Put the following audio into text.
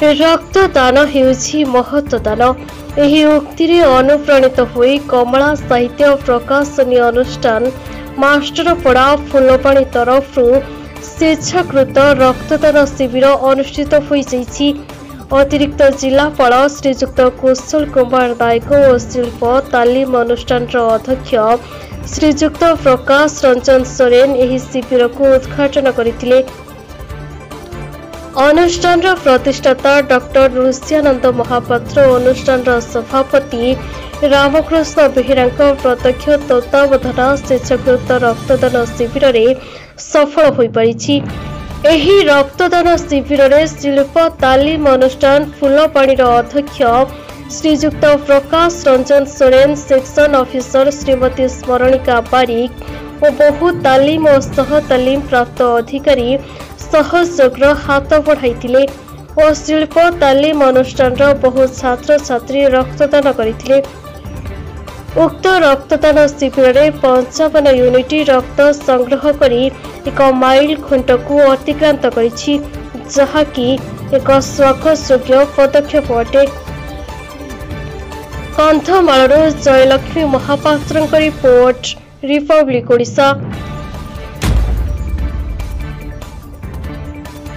रक्तदान हेउछि महत्वदान। ଏହି ଉକ୍ତିରେ ଅନୁପ୍ରାଣିତ ହୋଇ କମଳା ସାହିତ୍ୟ ପ୍ରକାଶନୀ ଅନୁଷ୍ଠାନ ମାଷ୍ଟରପଡ଼ା ଫୁଲବାଣୀ ତରଫରୁ ସ୍ୱେଚ୍ଛାକୃତ ରକ୍ତଦାନ ଶିବିର ଅନୁଷ୍ଠିତ ହୋଇଯାଇଛି। ଅତିରିକ୍ତ ଜିଲ୍ଲାପାଳ ଶ୍ରୀଯୁକ୍ତ କୁଶଳ କୁମାର ନାୟକ ଓ ଶିଳ୍ପ ତାଲିମ ଅନୁଷ୍ଠାନର ଅଧ୍ୟକ୍ଷ ଶ୍ରୀଯୁକ୍ତ ପ୍ରକାଶ ରଞ୍ଜନ ସୋରେନ ଏହି ଶିବିରକୁ ଉଦ୍ଘାଟନ କରିଥିଲେ। ଅନୁଷ୍ଠାନର ପ୍ରତିଷ୍ଠାତା ଡକ୍ଟର ଋଷିଆନନ୍ଦ ମହାପାତ୍ର ଓ ଅନୁଷ୍ଠାନର ସଭାପତି ରାମକୃଷ୍ଣ ବେହେରାଙ୍କ ପ୍ରତ୍ୟକ୍ଷ ତତ୍ତ୍ୱାବଧାନ ସ୍ୱେଚ୍ଛାକୃତ ରକ୍ତଦାନ ଶିବିରରେ ସଫଳ ହୋଇପାରିଛି। ଏହି ରକ୍ତଦାନ ଶିବିରରେ ଶିଳ୍ପ ତାଲିମ ଅନୁଷ୍ଠାନ ଫୁଲବାଣୀର ଅଧ୍ୟକ୍ଷ ଶ୍ରୀଯୁକ୍ତ ପ୍ରକାଶ ରଞ୍ଜନ ସୋରେନ, ସେକ୍ସନ ଅଫିସର ଶ୍ରୀମତୀ ସ୍ମରଣିକା ବାରିକ ଓ ବହୁ ତାଲିମ ଓ ସହ ତାଲିମ ପ୍ରାପ୍ତ ଅଧିକାରୀ ସହଯୋଗର ହାତ ବଢ଼ାଇଥିଲେ ଓ ଶିଳ୍ପ ତାଲିମ ଅନୁଷ୍ଠାନର ବହୁ ଛାତ୍ରଛାତ୍ରୀ ରକ୍ତଦାନ କରିଥିଲେ। ଉକ୍ତ ରକ୍ତଦାନ ଶିବିରରେ 55 ୟୁନିଟ୍ ରକ୍ତ ସଂଗ୍ରହ କରି ଏକ ମାଇଲ ଖୁଣ୍ଟକୁ ଅତିକ୍ରାନ୍ତ କରିଛି, ଯାହାକି ଏକ ସ୍ୱାଗତଯୋଗ୍ୟ ପଦକ୍ଷେପ ଅଟେ। କନ୍ଧମାଳରୁ ଜୟଲକ୍ଷ୍ମୀ ମହାପାତ୍ରଙ୍କ ରିପୋର୍ଟ, ରିପବ୍ଲିକ ଓଡ଼ିଶା।